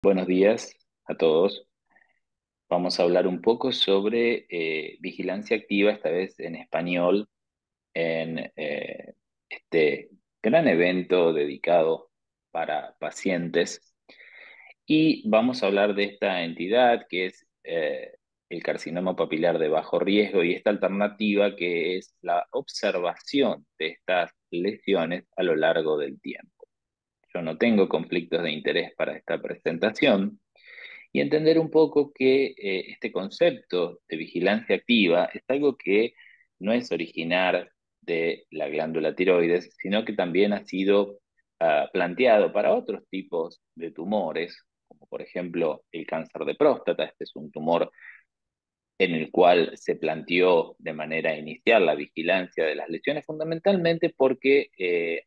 Buenos días a todos. Vamos a hablar un poco sobre vigilancia activa, esta vez en español, en este gran evento dedicado para pacientes. Y vamos a hablar de esta entidad que es el carcinoma papilar de bajo riesgo y esta alternativa que es la observación de estas lesiones a lo largo del tiempo. Yo no tengo conflictos de interés para esta presentación y entender un poco que este concepto de vigilancia activa es algo que no es originar de la glándula tiroides, sino que también ha sido planteado para otros tipos de tumores, como por ejemplo el cáncer de próstata. Este es un tumor en el cual se planteó de manera inicial la vigilancia de las lesiones, fundamentalmente porque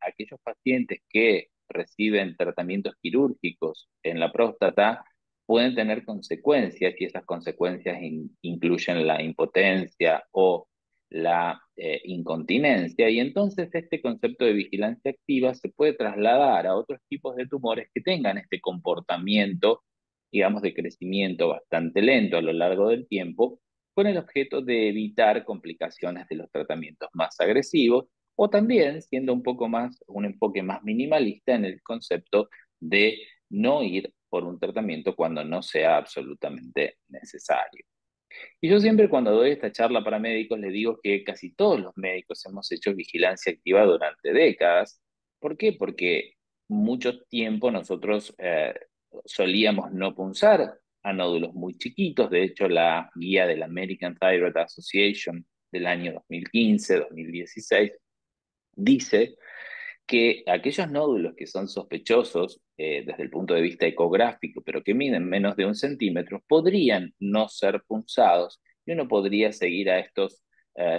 aquellos pacientes que reciben tratamientos quirúrgicos en la próstata pueden tener consecuencias y esas consecuencias incluyen la impotencia o la incontinencia, y entonces este concepto de vigilancia activa se puede trasladar a otros tipos de tumores que tengan este comportamiento, digamos, de crecimiento bastante lento a lo largo del tiempo, con el objeto de evitar complicaciones de los tratamientos más agresivos, o también siendo un poco más, un enfoque más minimalista en el concepto de no ir por un tratamiento cuando no sea absolutamente necesario. Y yo siempre cuando doy esta charla para médicos les digo que casi todos los médicos hemos hecho vigilancia activa durante décadas. ¿Por qué? Porque mucho tiempo nosotros solíamos no punzar a nódulos muy chiquitos. De hecho, la guía de la American Thyroid Association del año 2015-2016 dice que aquellos nódulos que son sospechosos desde el punto de vista ecográfico, pero que miden menos de 1 centímetro, podrían no ser punzados y uno podría seguir a estos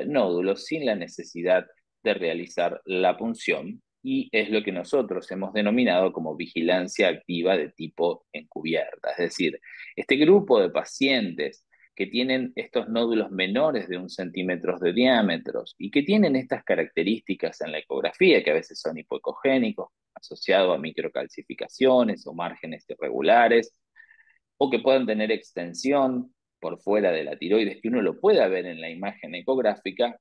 nódulos sin la necesidad de realizar la punción. Y es lo que nosotros hemos denominado como vigilancia activa de tipo encubierta. Es decir, este grupo de pacientes que tienen estos nódulos menores de 1 centímetro de diámetros y que tienen estas características en la ecografía, que a veces son hipoecogénicos, asociados a microcalcificaciones o márgenes irregulares, o que puedan tener extensión por fuera de la tiroides, que uno lo pueda ver en la imagen ecográfica,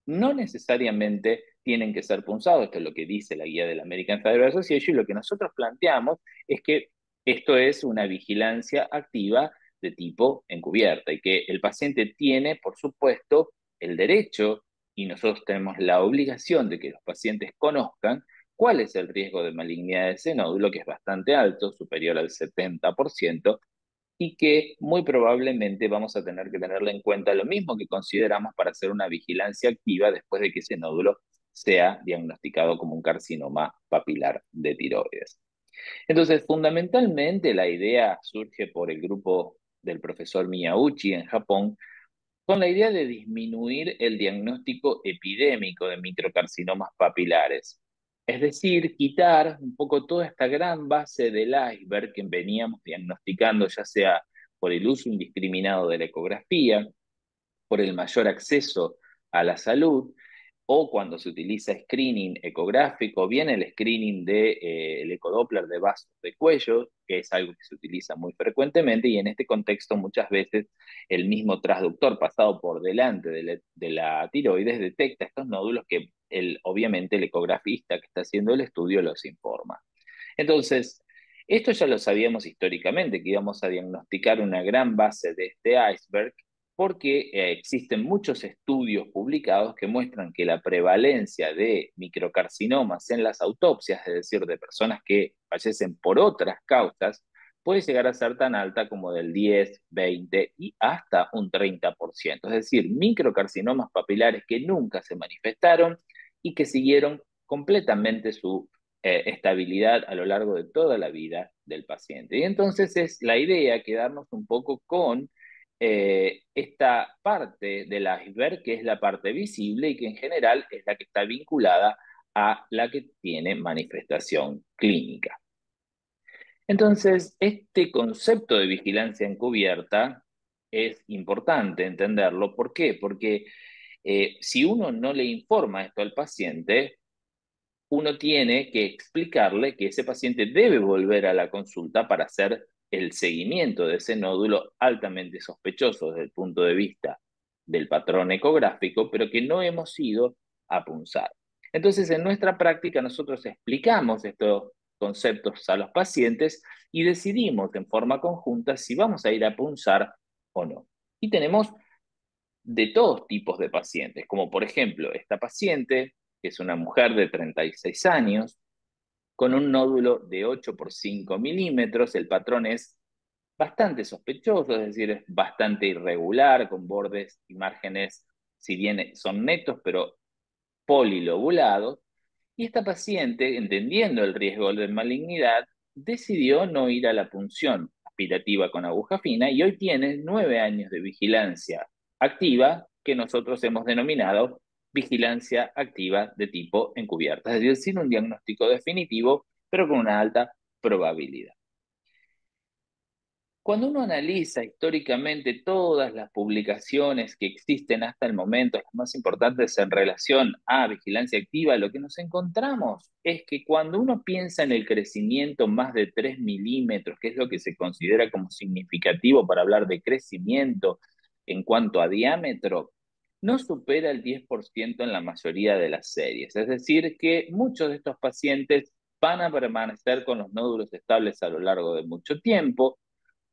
no necesariamente tienen que ser punzados. Esto es lo que dice la guía de la American Thyroid Association, y lo que nosotros planteamos es que esto es una vigilancia activa de tipo encubierta y que el paciente tiene, por supuesto, el derecho, y nosotros tenemos la obligación de que los pacientes conozcan cuál es el riesgo de malignidad de ese nódulo, que es bastante alto, superior al 70%, y que muy probablemente vamos a tener que tenerlo en cuenta lo mismo que consideramos para hacer una vigilancia activa después de que ese nódulo sea diagnosticado como un carcinoma papilar de tiroides. Entonces, fundamentalmente la idea surge por el grupo del profesor Miyauchi en Japón, con la idea de disminuir el diagnóstico epidémico de microcarcinomas papilares. Es decir, quitar un poco toda esta gran base del iceberg que veníamos diagnosticando, ya sea por el uso indiscriminado de la ecografía, por el mayor acceso a la salud, o cuando se utiliza screening ecográfico, bien el screening de, el ecodoppler de vasos de cuello, que es algo que se utiliza muy frecuentemente, y en este contexto muchas veces el mismo transductor pasado por delante de la tiroides detecta estos nódulos que obviamente el ecografista que está haciendo el estudio los informa. Entonces, esto ya lo sabíamos históricamente, que íbamos a diagnosticar una gran base de este iceberg, porque existen muchos estudios publicados que muestran que la prevalencia de microcarcinomas en las autopsias, es decir, de personas que fallecen por otras causas, puede llegar a ser tan alta como del 10, 20 y hasta un 30%. Es decir, microcarcinomas papilares que nunca se manifestaron y que siguieron completamente su estabilidad a lo largo de toda la vida del paciente. Y entonces es la idea quedarnos un poco con esta parte del iceberg, que es la parte visible y que en general es la que está vinculada a la que tiene manifestación clínica. Entonces, este concepto de vigilancia encubierta es importante entenderlo. ¿Por qué? Porque si uno no le informa esto al paciente, uno tiene que explicarle que ese paciente debe volver a la consulta para hacer el seguimiento de ese nódulo altamente sospechoso desde el punto de vista del patrón ecográfico, pero que no hemos ido a punzar. Entonces, en nuestra práctica nosotros explicamos estos conceptos a los pacientes y decidimos en forma conjunta si vamos a ir a punzar o no. Y tenemos de todos tipos de pacientes, como por ejemplo esta paciente, que es una mujer de 36 años, con un nódulo de 8 por 5 milímetros. El patrón es bastante sospechoso, es decir, es bastante irregular, con bordes y márgenes, si bien son netos, pero polilobulados. Y esta paciente, entendiendo el riesgo de malignidad, decidió no ir a la punción aspirativa con aguja fina y hoy tiene 9 años de vigilancia activa que nosotros hemos denominado vigilancia activa de tipo encubierta, es decir, sin un diagnóstico definitivo, pero con una alta probabilidad. Cuando uno analiza históricamente todas las publicaciones que existen hasta el momento, las más importantes en relación a vigilancia activa, lo que nos encontramos es que cuando uno piensa en el crecimiento más de 3 milímetros, que es lo que se considera como significativo para hablar de crecimiento en cuanto a diámetro, no supera el 10% en la mayoría de las series. Es decir, que muchos de estos pacientes van a permanecer con los nódulos estables a lo largo de mucho tiempo.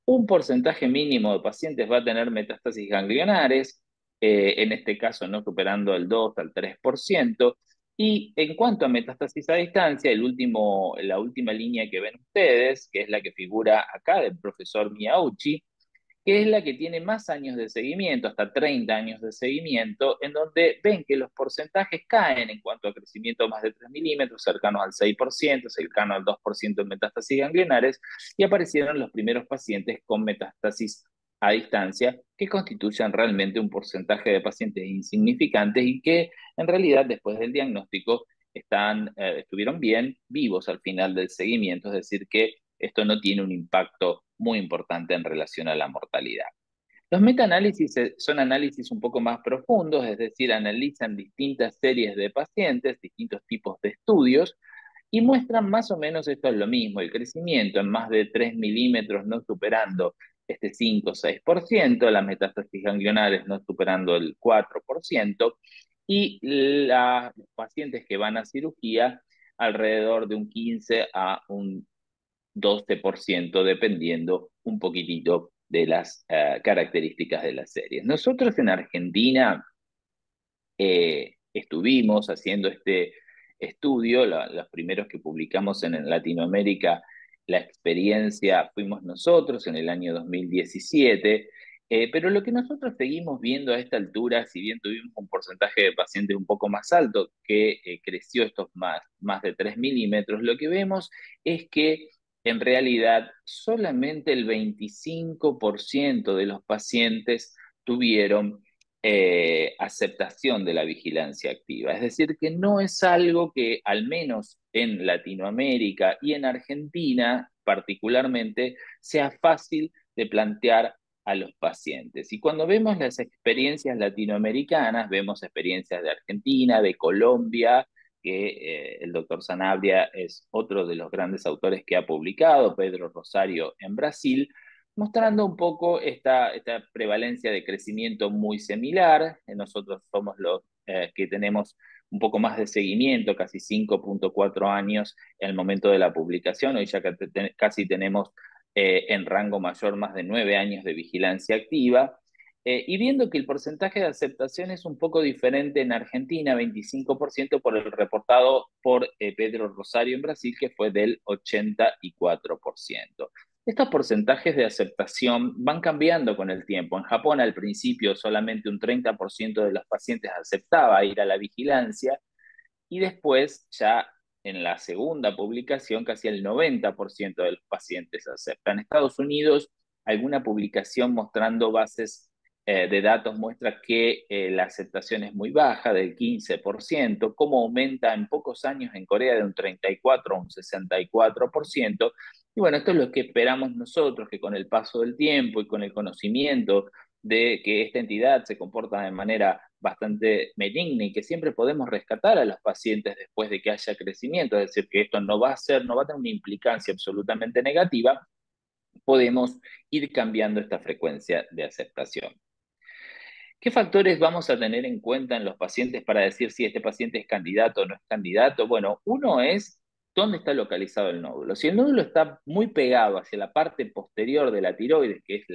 Un porcentaje mínimo de pacientes va a tener metástasis ganglionares, en este caso no superando el 2 al 3%. Y en cuanto a metástasis a distancia, la última línea que ven ustedes, que es la que figura acá del profesor Miyauchi, que es la que tiene más años de seguimiento, hasta 30 años de seguimiento, en donde ven que los porcentajes caen en cuanto a crecimiento más de 3 milímetros, cercanos al 6%, cercano al 2% en metástasis ganglionares, y aparecieron los primeros pacientes con metástasis a distancia, que constituyen realmente un porcentaje de pacientes insignificantes y que en realidad después del diagnóstico estuvieron bien vivos al final del seguimiento, es decir, que esto no tiene un impacto muy importante en relación a la mortalidad. Los metaanálisis son análisis un poco más profundos, es decir, analizan distintas series de pacientes, distintos tipos de estudios, y muestran más o menos esto es lo mismo, el crecimiento en más de 3 milímetros no superando este 5 o 6%, las metástasis ganglionares no superando el 4%, y los pacientes que van a cirugía alrededor de un 15 a un 12%, dependiendo un poquitito de las características de las series. Nosotros en Argentina estuvimos haciendo este estudio, los primeros que publicamos en Latinoamérica, la experiencia fuimos nosotros en el año 2017, pero lo que nosotros seguimos viendo a esta altura, si bien tuvimos un porcentaje de pacientes un poco más alto que creció estos más de 3 milímetros, lo que vemos es que en realidad solamente el 25% de los pacientes tuvieron aceptación de la vigilancia activa. Es decir, que no es algo que, al menos en Latinoamérica y en Argentina particularmente, sea fácil de plantear a los pacientes. Y cuando vemos las experiencias latinoamericanas, vemos experiencias de Argentina, de Colombia, que el doctor Sanabria es otro de los grandes autores que ha publicado, Pedro Rosario en Brasil, mostrando un poco esta prevalencia de crecimiento muy similar. Nosotros somos los que tenemos un poco más de seguimiento, casi 5,4 años en el momento de la publicación. Hoy ya casi tenemos en rango mayor más de 9 años de vigilancia activa. Y viendo que el porcentaje de aceptación es un poco diferente en Argentina, 25% por el reportado por Pedro Rosario en Brasil, que fue del 84%. Estos porcentajes de aceptación van cambiando con el tiempo. En Japón al principio solamente un 30% de los pacientes aceptaba ir a la vigilancia y después ya en la segunda publicación casi el 90% de los pacientes aceptan. En Estados Unidos alguna publicación mostrando bases de datos muestra que la aceptación es muy baja, del 15%, cómo aumenta en pocos años en Corea de un 34 a un 64%. Y bueno, esto es lo que esperamos nosotros, que con el paso del tiempo y con el conocimiento de que esta entidad se comporta de manera bastante benigna y que siempre podemos rescatar a los pacientes después de que haya crecimiento, es decir, que esto no va a tener una implicancia absolutamente negativa, podemos ir cambiando esta frecuencia de aceptación. ¿Qué factores vamos a tener en cuenta en los pacientes para decir si este paciente es candidato o no es candidato? Bueno, uno es dónde está localizado el nódulo. Si el nódulo está muy pegado hacia la parte posterior de la tiroides, que es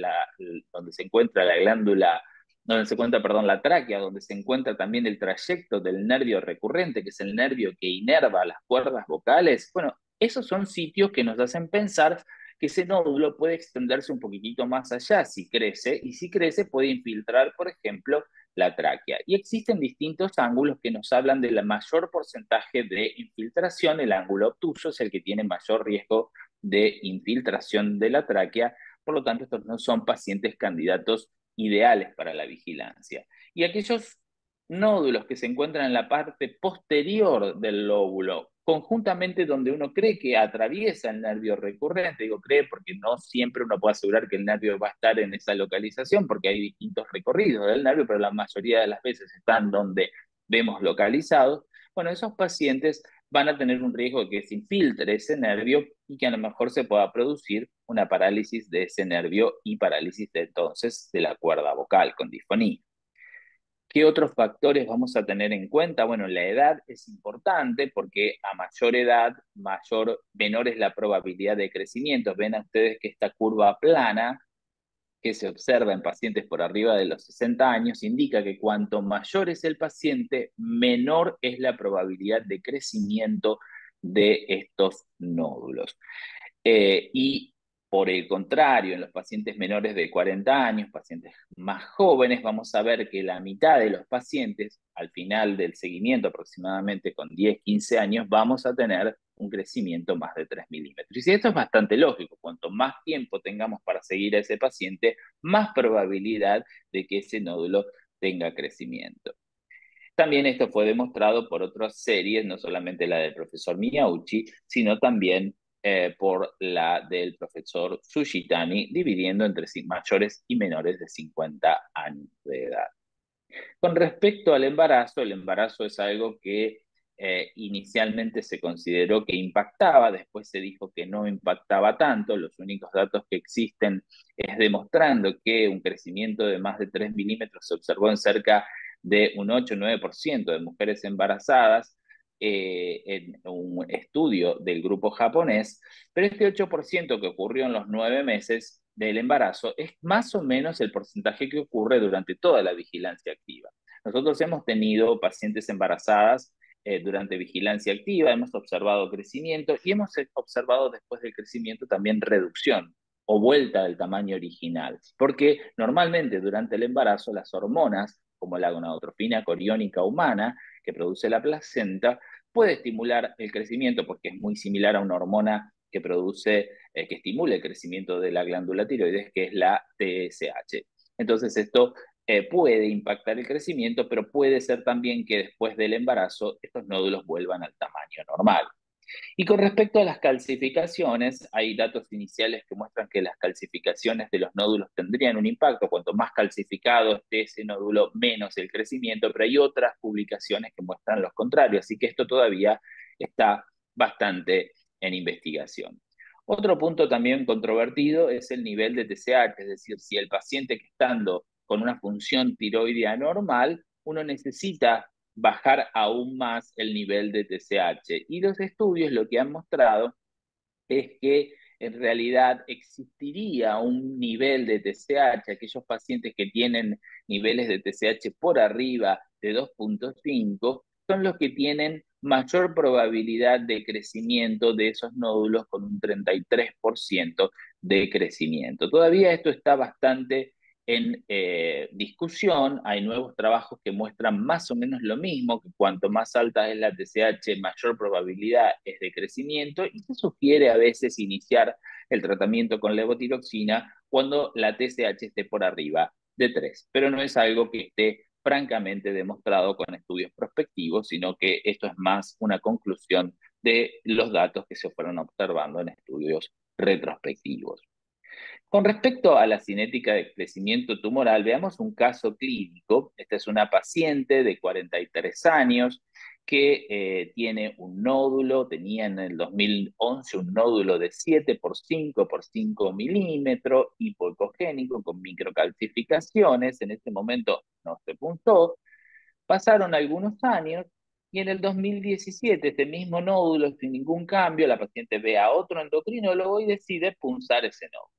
donde se encuentra la glándula, donde se encuentra, perdón, la tráquea, donde se encuentra también el trayecto del nervio recurrente, que es el nervio que inerva las cuerdas vocales, bueno, esos son sitios que nos hacen pensar que ese nódulo puede extenderse un poquitito más allá si crece, y si crece puede infiltrar, por ejemplo, la tráquea. Y existen distintos ángulos que nos hablan del mayor porcentaje de infiltración. El ángulo obtuso es el que tiene mayor riesgo de infiltración de la tráquea, por lo tanto, estos no son pacientes candidatos ideales para la vigilancia. Y aquellos nódulos que se encuentran en la parte posterior del lóbulo, conjuntamente donde uno cree que atraviesa el nervio recurrente, digo cree porque no siempre uno puede asegurar que el nervio va a estar en esa localización, porque hay distintos recorridos del nervio, pero la mayoría de las veces están donde vemos localizados. Bueno, esos pacientes van a tener un riesgo de que se infiltre ese nervio y que a lo mejor se pueda producir una parálisis de ese nervio y parálisis de entonces de la cuerda vocal con disfonía. ¿Qué otros factores vamos a tener en cuenta? Bueno, la edad es importante porque a mayor edad, menor es la probabilidad de crecimiento. Ven a ustedes que esta curva plana que se observa en pacientes por arriba de los 60 años indica que cuanto mayor es el paciente, menor es la probabilidad de crecimiento de estos nódulos. Y por el contrario, en los pacientes menores de 40 años, pacientes más jóvenes, vamos a ver que la mitad de los pacientes, al final del seguimiento, aproximadamente con 10, 15 años, vamos a tener un crecimiento más de 3 milímetros. Y esto es bastante lógico, cuanto más tiempo tengamos para seguir a ese paciente, más probabilidad de que ese nódulo tenga crecimiento. También esto fue demostrado por otras series, no solamente la del profesor Miyauchi, sino también por la del profesor Tsushitani, dividiendo entre mayores y menores de 50 años de edad. Con respecto al embarazo, el embarazo es algo que inicialmente se consideró que impactaba, después se dijo que no impactaba tanto. Los únicos datos que existen es demostrando que un crecimiento de más de 3 milímetros se observó en cerca de un 8-9% de mujeres embarazadas en un estudio del grupo japonés, pero este 8% que ocurrió en los 9 meses del embarazo es más o menos el porcentaje que ocurre durante toda la vigilancia activa. Nosotros hemos tenido pacientes embarazadas durante vigilancia activa, hemos observado crecimiento y hemos observado después del crecimiento también reducción o vuelta del tamaño original, porque normalmente durante el embarazo las hormonas, como la gonadotropina coriónica humana, que produce la placenta, puede estimular el crecimiento porque es muy similar a una hormona que produce, que estimula el crecimiento de la glándula tiroides, que es la TSH. Entonces esto puede impactar el crecimiento, pero puede ser también que después del embarazo estos nódulos vuelvan al tamaño normal. Y con respecto a las calcificaciones, hay datos iniciales que muestran que las calcificaciones de los nódulos tendrían un impacto. Cuanto más calcificado esté ese nódulo, menos el crecimiento, pero hay otras publicaciones que muestran lo contrario, así que esto todavía está bastante en investigación. Otro punto también controvertido es el nivel de TSH, es decir, si el paciente que estando con una función tiroidea normal, uno necesita bajar aún más el nivel de TSH. Y los estudios lo que han mostrado es que en realidad existiría un nivel de TSH, aquellos pacientes que tienen niveles de TSH por arriba de 2,5, son los que tienen mayor probabilidad de crecimiento de esos nódulos con un 33% de crecimiento. Todavía esto está bastante en discusión. Hay nuevos trabajos que muestran más o menos lo mismo, que cuanto más alta es la TSH, mayor probabilidad es de crecimiento, y se sugiere a veces iniciar el tratamiento con levotiroxina cuando la TSH esté por arriba de 3, pero no es algo que esté francamente demostrado con estudios prospectivos, sino que esto es más una conclusión de los datos que se fueron observando en estudios retrospectivos. Con respecto a la cinética de crecimiento tumoral, veamos un caso clínico. Esta es una paciente de 43 años que tiene un nódulo, tenía en el 2011 un nódulo de 7 por 5 por 5 milímetros, hipoecogénico, con microcalcificaciones. En este momento no se puntó. Pasaron algunos años y en el 2017, este mismo nódulo, sin ningún cambio, la paciente ve a otro endocrinólogo y decide punzar ese nódulo.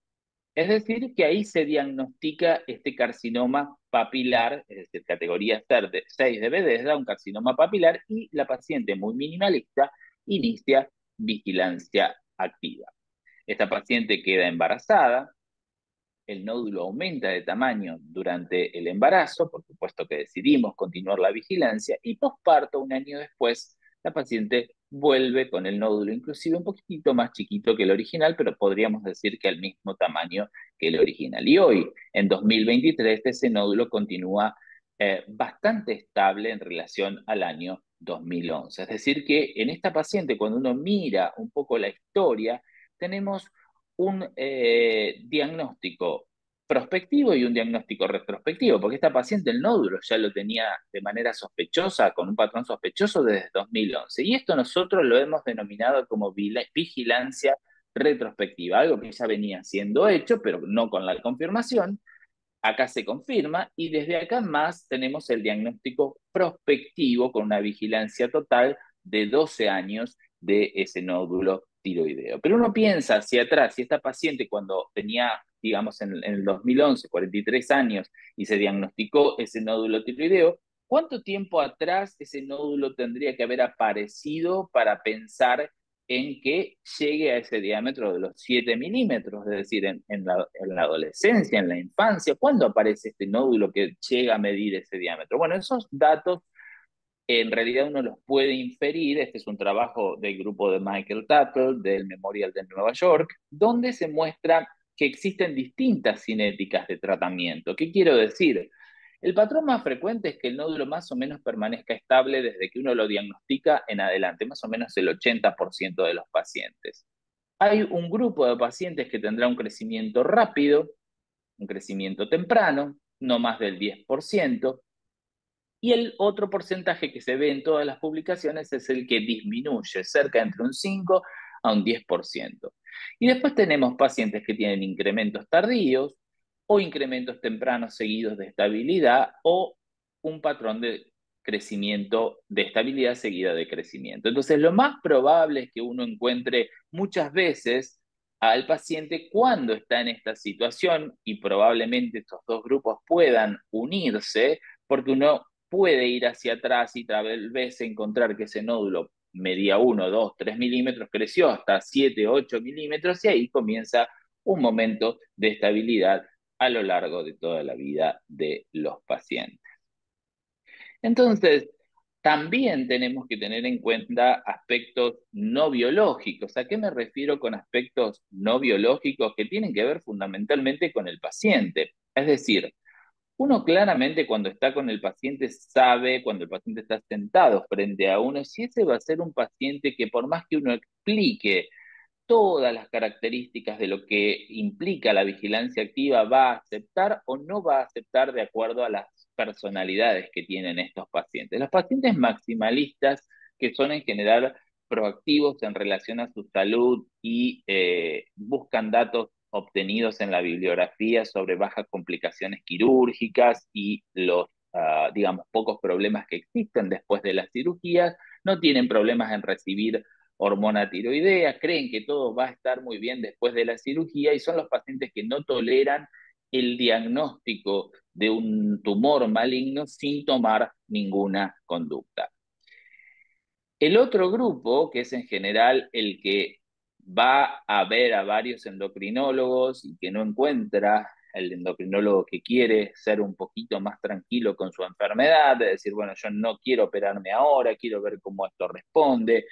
Es decir, que ahí se diagnostica este carcinoma papilar, es decir, categoría 6 de Bethesda, un carcinoma papilar, y la paciente muy minimalista inicia vigilancia activa. Esta paciente queda embarazada, el nódulo aumenta de tamaño durante el embarazo, por supuesto que decidimos continuar la vigilancia, y posparto, un año después, la paciente vuelve con el nódulo inclusive un poquitito más chiquito que el original, pero podríamos decir que al mismo tamaño que el original. Y hoy, en 2023, ese nódulo continúa bastante estable en relación al año 2011. Es decir, que en esta paciente, cuando uno mira un poco la historia, tenemos un diagnóstico prospectivo y un diagnóstico retrospectivo, porque esta paciente el nódulo ya lo tenía de manera sospechosa, con un patrón sospechoso desde 2011. Y esto nosotros lo hemos denominado como vigilancia retrospectiva, algo que ya venía siendo hecho, pero no con la confirmación. Acá se confirma y desde acá más tenemos el diagnóstico prospectivo con una vigilancia total de 12 años de ese nódulo tiroideo. Pero uno piensa hacia atrás, si esta paciente cuando tenía, digamos, en el 2011, 43 años y se diagnosticó ese nódulo tiroideo, ¿cuánto tiempo atrás ese nódulo tendría que haber aparecido para pensar en que llegue a ese diámetro de los 7 milímetros? Es decir, en la adolescencia, en la infancia, ¿cuándo aparece este nódulo que llega a medir ese diámetro? Bueno, esos datos en realidad uno los puede inferir. Este es un trabajo del grupo de Michael Tuttle, del Memorial de Nueva York, donde se muestra que existen distintas cinéticas de tratamiento. ¿Qué quiero decir? El patrón más frecuente es que el nódulo más o menos permanezca estable desde que uno lo diagnostica en adelante, más o menos el 80% de los pacientes. Hay un grupo de pacientes que tendrá un crecimiento rápido, un crecimiento temprano, no más del 10%, y el otro porcentaje que se ve en todas las publicaciones es el que disminuye, cerca entre un 5 a un 10%. Y después tenemos pacientes que tienen incrementos tardíos o incrementos tempranos seguidos de estabilidad o un patrón de crecimiento, de estabilidad seguida de crecimiento. Entonces, lo más probable es que uno encuentre muchas veces al paciente cuando está en esta situación, y probablemente estos dos grupos puedan unirse, porque uno puede ir hacia atrás y tal vez encontrar que ese nódulo medía 1, 2, 3 milímetros, creció hasta 7, 8 milímetros y ahí comienza un momento de estabilidad a lo largo de toda la vida de los pacientes. Entonces, también tenemos que tener en cuenta aspectos no biológicos. ¿A qué me refiero con aspectos no biológicos? Que tienen que ver fundamentalmente con el paciente. Es decir, uno claramente cuando está con el paciente sabe, cuando el paciente está sentado frente a uno, si ese va a ser un paciente que por más que uno explique todas las características de lo que implica la vigilancia activa, va a aceptar o no va a aceptar de acuerdo a las personalidades que tienen estos pacientes. Los pacientes maximalistas, que son en general proactivos en relación a su salud y buscan datos obtenidos en la bibliografía sobre bajas complicaciones quirúrgicas y los, digamos, pocos problemas que existen después de las cirugías, no tienen problemas en recibir hormona tiroidea, creen que todo va a estar muy bien después de la cirugía y son los pacientes que no toleran el diagnóstico de un tumor maligno sin tomar ninguna conducta. El otro grupo, que es en general el que va a ver a varios endocrinólogos y que no encuentra el endocrinólogo que quiere ser un poquito más tranquilo con su enfermedad, de decir, bueno, yo no quiero operarme ahora, quiero ver cómo esto responde,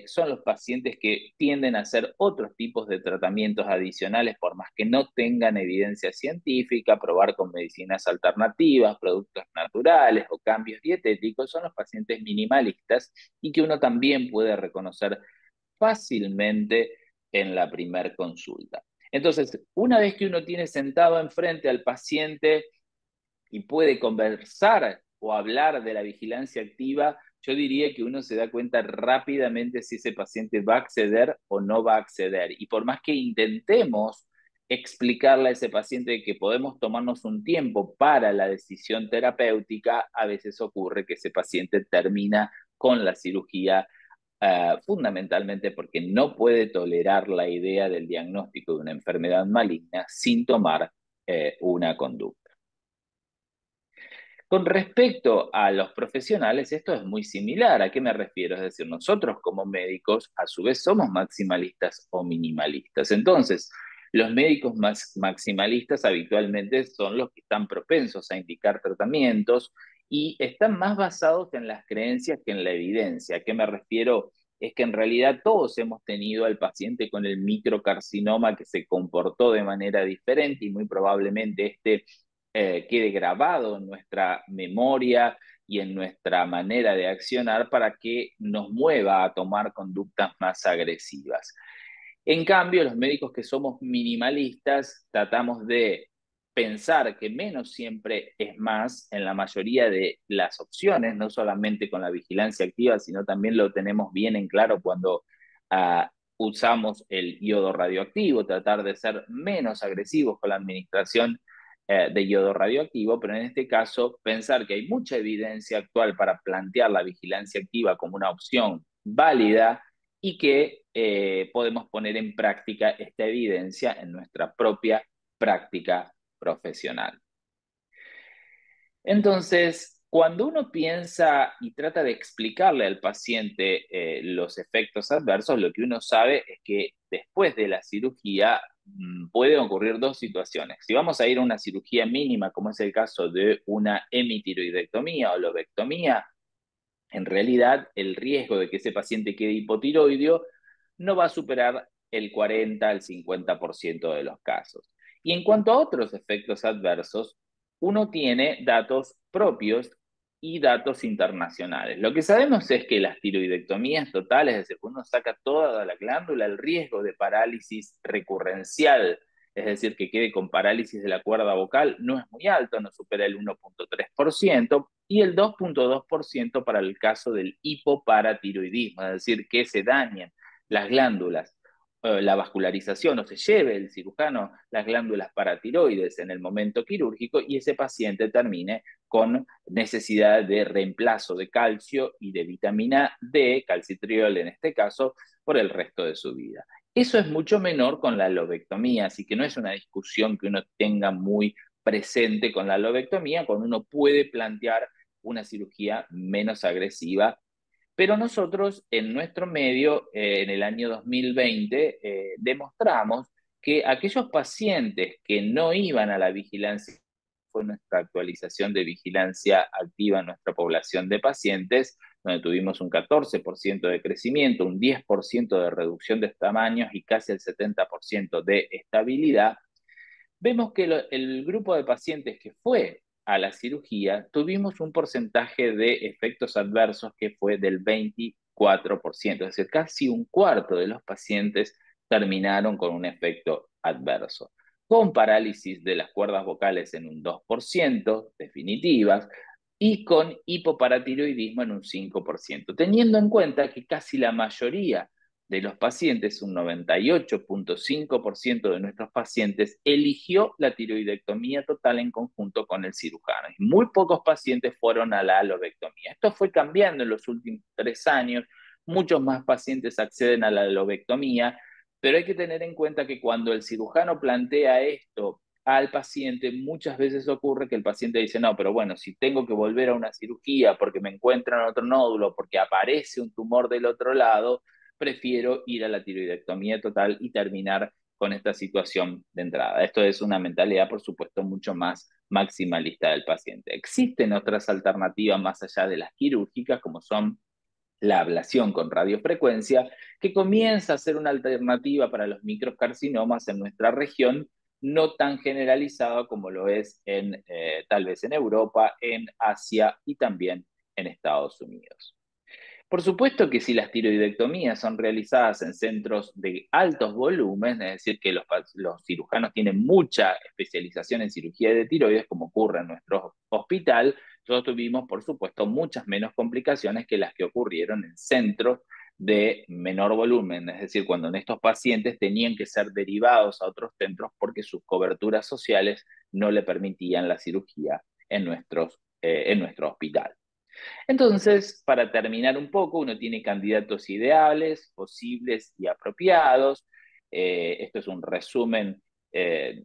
son los pacientes que tienden a hacer otros tipos de tratamientos adicionales, por más que no tengan evidencia científica, probar con medicinas alternativas, productos naturales o cambios dietéticos, son los pacientes minimalistas y que uno también puede reconocer fácilmente en la primer consulta. Entonces, una vez que uno tiene sentado enfrente al paciente y puede conversar o hablar de la vigilancia activa, yo diría que uno se da cuenta rápidamente si ese paciente va a acceder o no va a acceder. Y por más que intentemos explicarle a ese paciente que podemos tomarnos un tiempo para la decisión terapéutica, a veces ocurre que ese paciente termina con la cirugía fundamentalmente porque no puede tolerar la idea del diagnóstico de una enfermedad maligna sin tomar una conducta. Con respecto a los profesionales, esto es muy similar. ¿A qué me refiero? Es decir, nosotros como médicos, a su vez, somos maximalistas o minimalistas. Entonces, los médicos más maximalistas habitualmente son los que están propensos a indicar tratamientos y están más basados en las creencias que en la evidencia. ¿A qué me refiero? Es que en realidad todos hemos tenido al paciente con el microcarcinoma que se comportó de manera diferente y muy probablemente quede grabado en nuestra memoria y en nuestra manera de accionar para que nos mueva a tomar conductas más agresivas. En cambio, los médicos que somos minimalistas tratamos de pensar que menos siempre es más en la mayoría de las opciones, no solamente con la vigilancia activa, sino también lo tenemos bien en claro cuando usamos el yodo radioactivo, tratar de ser menos agresivos con la administración de yodo radioactivo, pero en este caso pensar que hay mucha evidencia actual para plantear la vigilancia activa como una opción válida y que podemos poner en práctica esta evidencia en nuestra propia práctica profesional. Entonces, cuando uno piensa y trata de explicarle al paciente los efectos adversos, lo que uno sabe es que después de la cirugía pueden ocurrir dos situaciones. Si vamos a ir a una cirugía mínima, como es el caso de una hemitiroidectomía o lobectomía, en realidad el riesgo de que ese paciente quede hipotiroideo no va a superar el 40 al 50% de los casos. Y en cuanto a otros efectos adversos, uno tiene datos propios y datos internacionales. Lo que sabemos es que las tiroidectomías totales, es decir, cuando uno saca toda la glándula, el riesgo de parálisis recurrencial, es decir, que quede con parálisis de la cuerda vocal, no es muy alto, no supera el 1,3% y el 2,2% para el caso del hipoparatiroidismo, es decir, que se dañen las glándulas, la vascularización o se lleve el cirujano las glándulas paratiroides en el momento quirúrgico y ese paciente termine con necesidad de reemplazo de calcio y de vitamina D, calcitriol en este caso, por el resto de su vida. Eso es mucho menor con la lobectomía, así que no es una discusión que uno tenga muy presente con la lobectomía, cuando uno puede plantear una cirugía menos agresiva. Pero nosotros en nuestro medio, en el año 2020, demostramos que aquellos pacientes que no iban a la vigilancia, fue nuestra actualización de vigilancia activa en nuestra población de pacientes, donde tuvimos un 14% de crecimiento, un 10% de reducción de tamaños y casi el 70% de estabilidad. Vemos que el grupo de pacientes que fue a la cirugía, tuvimos un porcentaje de efectos adversos que fue del 24%, es decir, casi un cuarto de los pacientes terminaron con un efecto adverso, con parálisis de las cuerdas vocales en un 2% definitivas y con hipoparatiroidismo en un 5%, teniendo en cuenta que casi la mayoría de los pacientes, un 98,5% de nuestros pacientes eligió la tiroidectomía total en conjunto con el cirujano. Y muy pocos pacientes fueron a la lobectomía. Esto fue cambiando en los últimos 3 años. Muchos más pacientes acceden a la lobectomía, pero hay que tener en cuenta que cuando el cirujano plantea esto al paciente, muchas veces ocurre que el paciente dice, no, pero bueno, si tengo que volver a una cirugía porque me encuentran otro nódulo, porque aparece un tumor del otro lado, prefiero ir a la tiroidectomía total y terminar con esta situación de entrada. Esto es una mentalidad, por supuesto, mucho más maximalista del paciente. Existen otras alternativas más allá de las quirúrgicas, como son la ablación con radiofrecuencia, que comienza a ser una alternativa para los microcarcinomas en nuestra región, no tan generalizada como lo es tal vez en Europa, en Asia y también en Estados Unidos. Por supuesto que si las tiroidectomías son realizadas en centros de altos volúmenes, es decir, que los cirujanos tienen mucha especialización en cirugía de tiroides, como ocurre en nuestro hospital, nosotros tuvimos, por supuesto, muchas menos complicaciones que las que ocurrieron en centros de menor volumen, es decir, cuando en estos pacientes tenían que ser derivados a otros centros porque sus coberturas sociales no le permitían la cirugía en nuestro hospital. Entonces, para terminar un poco, uno tiene candidatos ideales, posibles y apropiados. Esto es un resumen eh,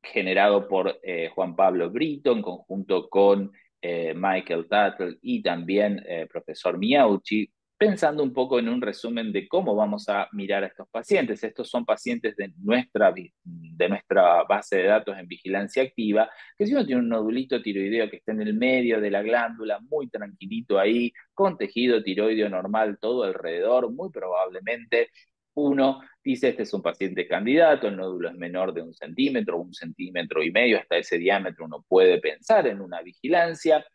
generado por Juan Pablo Brito en conjunto con Michael Tuttle y también profesor Miauchi, pensando un poco en un resumen de cómo vamos a mirar a estos pacientes. Estos son pacientes de nuestra base de datos en vigilancia activa, que si uno tiene un nodulito tiroideo que está en el medio de la glándula, muy tranquilito ahí, con tejido tiroideo normal todo alrededor, muy probablemente uno dice, este es un paciente candidato, el nódulo es menor de 1 centímetro, 1,5 centímetros, hasta ese diámetro uno puede pensar en una vigilancia.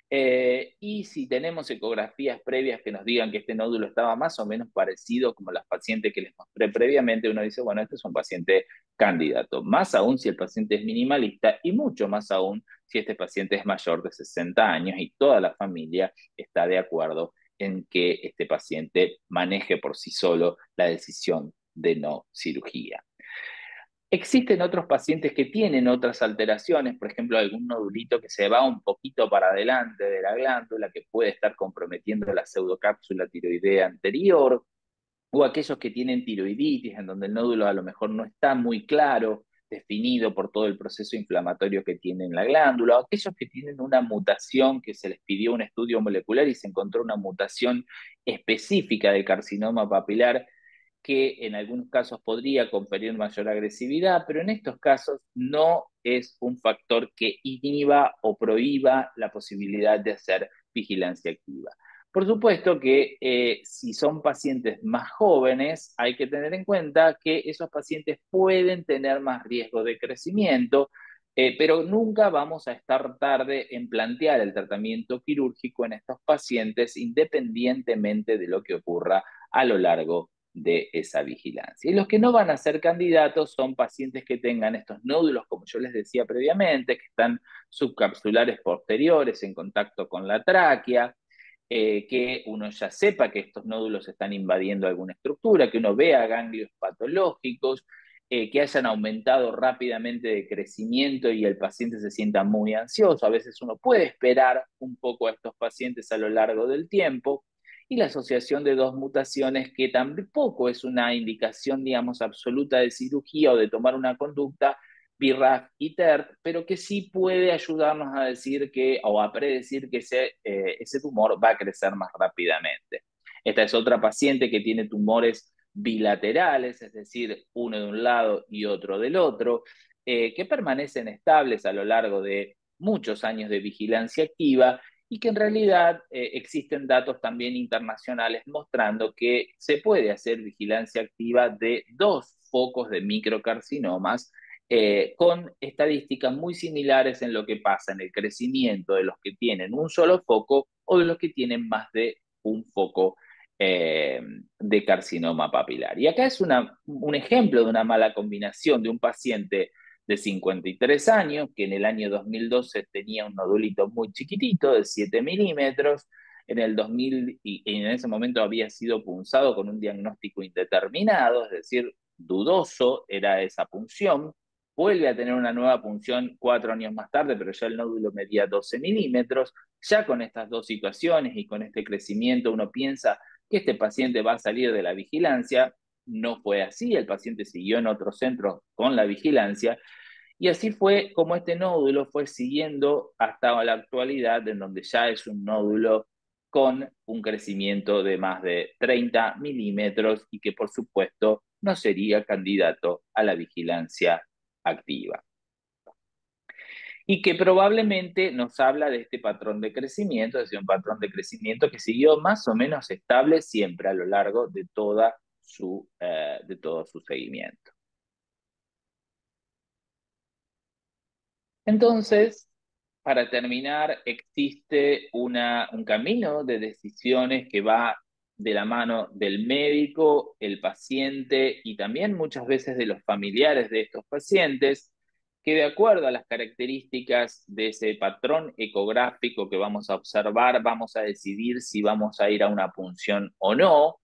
Y si tenemos ecografías previas que nos digan que este nódulo estaba más o menos parecido como las pacientes que les mostré previamente, uno dice, bueno, este es un paciente candidato. Más aún si el paciente es minimalista y mucho más aún si este paciente es mayor de 60 años y toda la familia está de acuerdo en que este paciente maneje por sí solo la decisión de no cirugía. Existen otros pacientes que tienen otras alteraciones, por ejemplo, algún nodulito que se va un poquito para adelante de la glándula, que puede estar comprometiendo la pseudocápsula tiroidea anterior, o aquellos que tienen tiroiditis, en donde el nódulo a lo mejor no está muy claro, definido por todo el proceso inflamatorio que tiene en la glándula, o aquellos que tienen una mutación que se les pidió un estudio molecular y se encontró una mutación específica de carcinoma papilar que en algunos casos podría conferir mayor agresividad, pero en estos casos no es un factor que inhiba o prohíba la posibilidad de hacer vigilancia activa. Por supuesto que si son pacientes más jóvenes, hay que tener en cuenta que esos pacientes pueden tener más riesgo de crecimiento, pero nunca vamos a estar tarde en plantear el tratamiento quirúrgico en estos pacientes independientemente de lo que ocurra a lo largo de esa vigilancia. Y los que no van a ser candidatos son pacientes que tengan estos nódulos, como yo les decía previamente, que están subcapsulares posteriores en contacto con la tráquea, que uno ya sepa que estos nódulos están invadiendo alguna estructura, que uno vea ganglios patológicos, que hayan aumentado rápidamente de crecimiento y el paciente se sienta muy ansioso. A veces uno puede esperar un poco a estos pacientes a lo largo del tiempo. Y la asociación de dos mutaciones, que tampoco es una indicación, digamos, absoluta de cirugía o de tomar una conducta, BRAF y TERT, pero que sí puede ayudarnos a decir que, o a predecir que ese tumor va a crecer más rápidamente. Esta es otra paciente que tiene tumores bilaterales, es decir, uno de un lado y otro del otro, que permanecen estables a lo largo de muchos años de vigilancia activa y que en realidad existen datos también internacionales mostrando que se puede hacer vigilancia activa de dos focos de microcarcinomas con estadísticas muy similares en lo que pasa en el crecimiento de los que tienen un solo foco o de los que tienen más de un foco de carcinoma papilar. Y acá es un ejemplo de una mala combinación de un paciente de 53 años, que en el año 2012 tenía un nodulito muy chiquitito, de 7 milímetros, en el 2000, y en ese momento había sido punzado con un diagnóstico indeterminado, es decir, dudoso era esa punción, vuelve a tener una nueva punción 4 años más tarde, pero ya el nódulo medía 12 milímetros. Ya con estas dos situaciones y con este crecimiento uno piensa que este paciente va a salir de la vigilancia. No fue así, el paciente siguió en otro centro con la vigilancia y así fue como este nódulo fue siguiendo hasta la actualidad, en donde ya es un nódulo con un crecimiento de más de 30 milímetros y que por supuesto no sería candidato a la vigilancia activa. Y que probablemente nos habla de este patrón de crecimiento, es decir, un patrón de crecimiento que siguió más o menos estable siempre a lo largo de todo su seguimiento. Entonces, para terminar, existe un camino de decisiones que va de la mano del médico, el paciente y también muchas veces de los familiares de estos pacientes, que de acuerdo a las características de ese patrón ecográfico que vamos a observar, vamos a decidir si vamos a ir a una punción o no.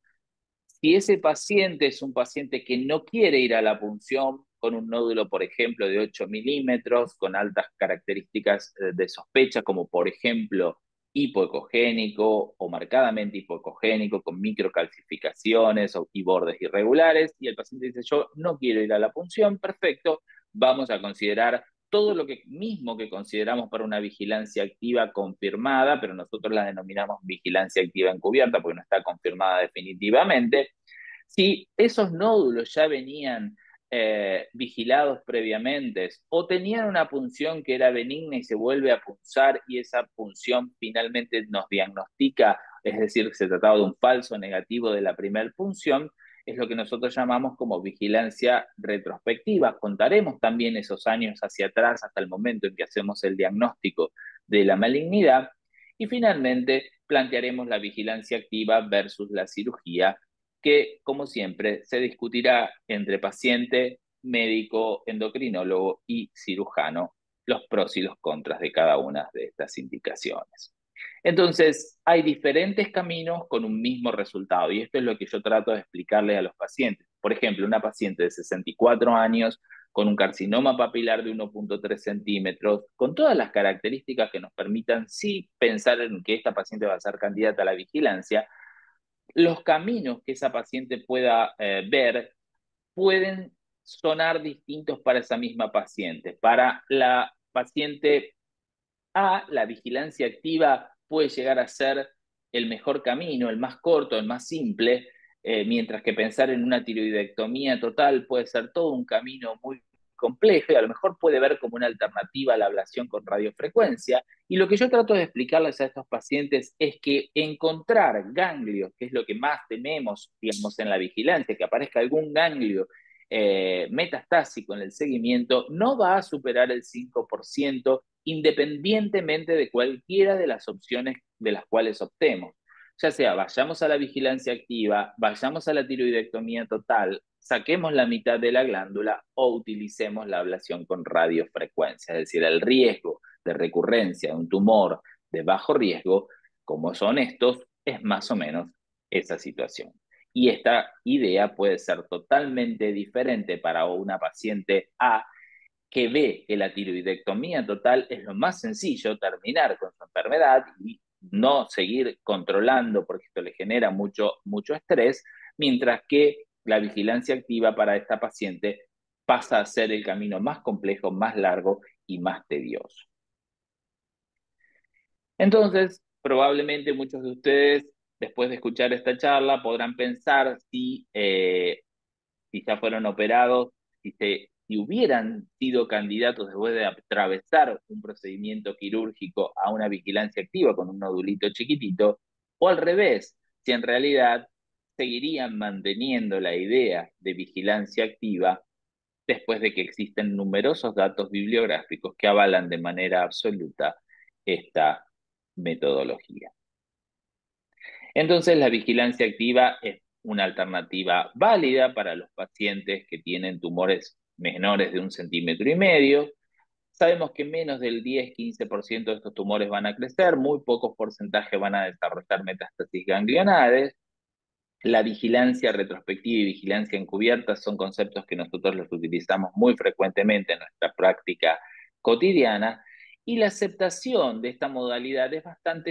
Si ese paciente es un paciente que no quiere ir a la punción con un nódulo, por ejemplo, de 8 milímetros, con altas características de sospecha, como por ejemplo hipoecogénico o marcadamente hipoecogénico, con microcalcificaciones y bordes irregulares, y el paciente dice, yo no quiero ir a la punción, perfecto, vamos a considerar todo lo que mismo que consideramos para una vigilancia activa confirmada, pero nosotros la denominamos vigilancia activa encubierta porque no está confirmada definitivamente. Si esos nódulos ya venían vigilados previamente o tenían una punción que era benigna y se vuelve a punzar y esa punción finalmente nos diagnostica, es decir, que se trataba de un falso negativo de la primera punción, es lo que nosotros llamamos como vigilancia retrospectiva. Contaremos también esos años hacia atrás hasta el momento en que hacemos el diagnóstico de la malignidad y finalmente plantearemos la vigilancia activa versus la cirugía, que como siempre se discutirá entre paciente, médico, endocrinólogo y cirujano los pros y los contras de cada una de estas indicaciones. Entonces, hay diferentes caminos con un mismo resultado y esto es lo que yo trato de explicarle a los pacientes. Por ejemplo, una paciente de 64 años con un carcinoma papilar de 1,3 centímetros, con todas las características que nos permitan sí pensar en que esta paciente va a ser candidata a la vigilancia, los caminos que esa paciente pueda ver pueden sonar distintos para esa misma paciente. Para la paciente A, la vigilancia activa puede llegar a ser el mejor camino, el más corto, el más simple, mientras que pensar en una tiroidectomía total puede ser todo un camino muy complejo y a lo mejor puede ver como una alternativa a la ablación con radiofrecuencia. Y lo que yo trato de explicarles a estos pacientes es que encontrar ganglios, que es lo que más tememos, digamos, en la vigilancia, que aparezca algún ganglio metastásico en el seguimiento, no va a superar el 5% independientemente de cualquiera de las opciones de las cuales optemos. Ya sea vayamos a la vigilancia activa, vayamos a la tiroidectomía total, saquemos la mitad de la glándula o utilicemos la ablación con radiofrecuencia, es decir, el riesgo de recurrencia de un tumor de bajo riesgo, como son estos, es más o menos esa situación. Y esta idea puede ser totalmente diferente para una paciente A que ve que la tiroidectomía total es lo más sencillo, terminar con su enfermedad y no seguir controlando porque esto le genera mucho estrés, mientras que la vigilancia activa para esta paciente pasa a ser el camino más complejo, más largo y más tedioso. Entonces, probablemente muchos de ustedes, después de escuchar esta charla, podrán pensar si ya fueron operados, si hubieran sido candidatos después de atravesar un procedimiento quirúrgico a una vigilancia activa con un nodulito chiquitito, o al revés, si en realidad seguirían manteniendo la idea de vigilancia activa después de que existen numerosos datos bibliográficos que avalan de manera absoluta esta metodología. Entonces, la vigilancia activa es una alternativa válida para los pacientes que tienen tumores menores de 1,5 cm. Sabemos que menos del 10-15% de estos tumores van a crecer, muy pocos porcentajes van a desarrollar metástasis ganglionares. La vigilancia retrospectiva y vigilancia encubierta son conceptos que nosotros los utilizamos muy frecuentemente en nuestra práctica cotidiana y la aceptación de esta modalidad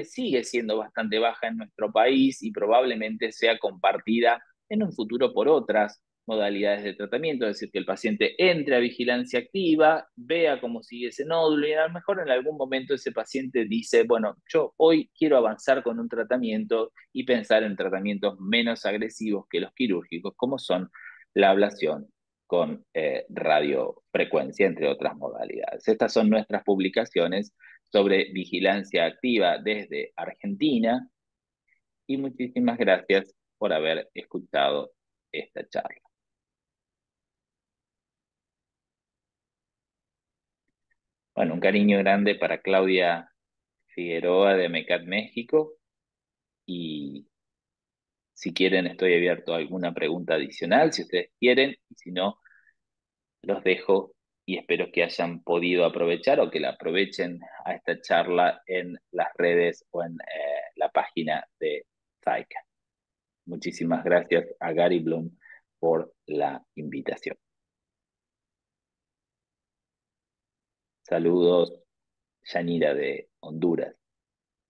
sigue siendo bastante baja en nuestro país y probablemente sea compartida en un futuro por otras modalidades de tratamiento, es decir, que el paciente entre a vigilancia activa, vea cómo sigue ese nódulo y a lo mejor en algún momento ese paciente dice, bueno, yo hoy quiero avanzar con un tratamiento y pensar en tratamientos menos agresivos que los quirúrgicos, como son la ablación con radiofrecuencia, entre otras modalidades. Estas son nuestras publicaciones sobre vigilancia activa desde Argentina y muchísimas gracias por haber escuchado esta charla. Bueno, un cariño grande para Claudia Figueroa de MECAT México y si quieren estoy abierto a alguna pregunta adicional, si ustedes quieren, y si no, los dejo y espero que hayan podido aprovechar o que la aprovechen a esta charla en las redes o en la página de Zaika. Muchísimas gracias a Gary Bloom por la invitación. Saludos, Yanira de Honduras.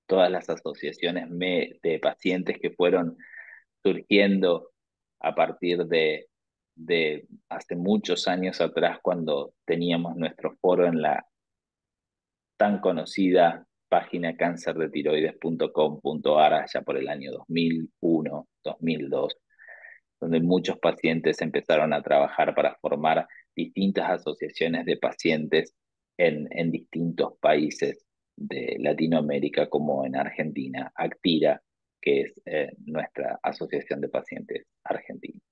Todas las asociaciones de pacientes que fueron surgiendo a partir de hace muchos años atrás cuando teníamos nuestro foro en la tan conocida página cancerdetiroides.com.ar allá por el año 2001, 2002, donde muchos pacientes empezaron a trabajar para formar distintas asociaciones de pacientes en distintos países de Latinoamérica, como en Argentina, Actira, que es nuestra asociación de pacientes argentinos.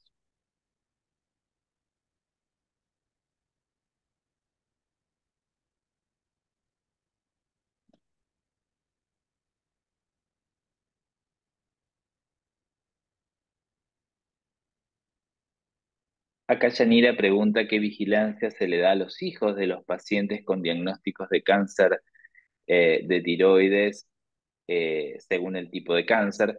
Acá Yanira pregunta qué vigilancia se le da a los hijos de los pacientes con diagnósticos de cáncer de tiroides según el tipo de cáncer.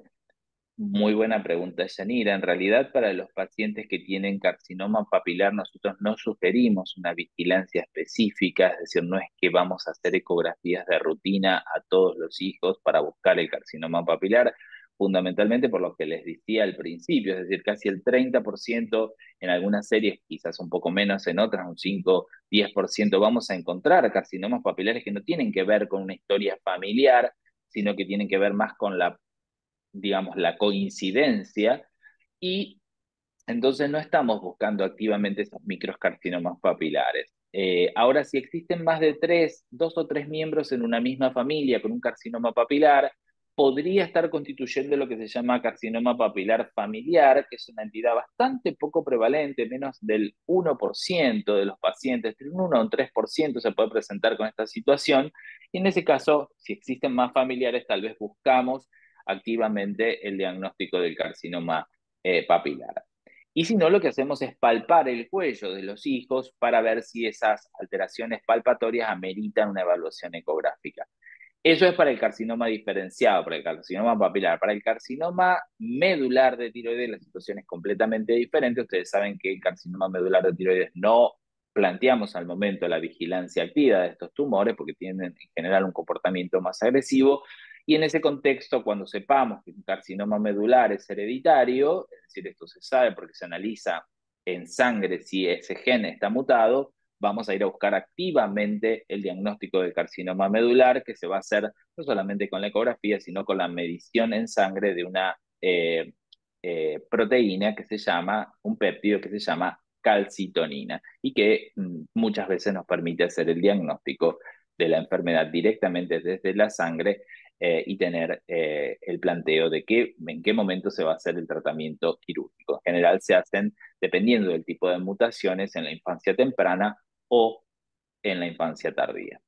Muy buena pregunta, Yanira. En realidad, para los pacientes que tienen carcinoma papilar, nosotros no sugerimos una vigilancia específica, es decir, no es que vamos a hacer ecografías de rutina a todos los hijos para buscar el carcinoma papilar, fundamentalmente por lo que les decía al principio, es decir, casi el 30% en algunas series, quizás un poco menos en otras, un 5-10% vamos a encontrar carcinomas papilares que no tienen que ver con una historia familiar, sino que tienen que ver más con la, digamos, la coincidencia y entonces no estamos buscando activamente esos microcarcinomas papilares. Ahora, si existen más de dos o tres miembros en una misma familia con un carcinoma papilar, podría estar constituyendo lo que se llama carcinoma papilar familiar, que es una entidad bastante poco prevalente, menos del 1% de los pacientes, entre un 1 o un 3% se puede presentar con esta situación. Y en ese caso, si existen más familiares, tal vez buscamos activamente el diagnóstico del carcinoma papilar. Y si no, lo que hacemos es palpar el cuello de los hijos para ver si esas alteraciones palpatorias ameritan una evaluación ecográfica. Eso es para el carcinoma diferenciado, para el carcinoma papilar. Para el carcinoma medular de tiroides la situación es completamente diferente. Ustedes saben que el carcinoma medular de tiroides no planteamos al momento la vigilancia activa de estos tumores porque tienen en general un comportamiento más agresivo. Y en ese contexto, cuando sepamos que un carcinoma medular es hereditario, es decir, esto se sabe porque se analiza en sangre si ese gen está mutado, vamos a ir a buscar activamente el diagnóstico del carcinoma medular, que se va a hacer no solamente con la ecografía, sino con la medición en sangre de una proteína que se llama, un péptido que se llama calcitonina y que muchas veces nos permite hacer el diagnóstico de la enfermedad directamente desde la sangre y tener el planteo de en qué momento se va a hacer el tratamiento quirúrgico. En general se hacen, dependiendo del tipo de mutaciones, en la infancia temprana o en la infancia tardía.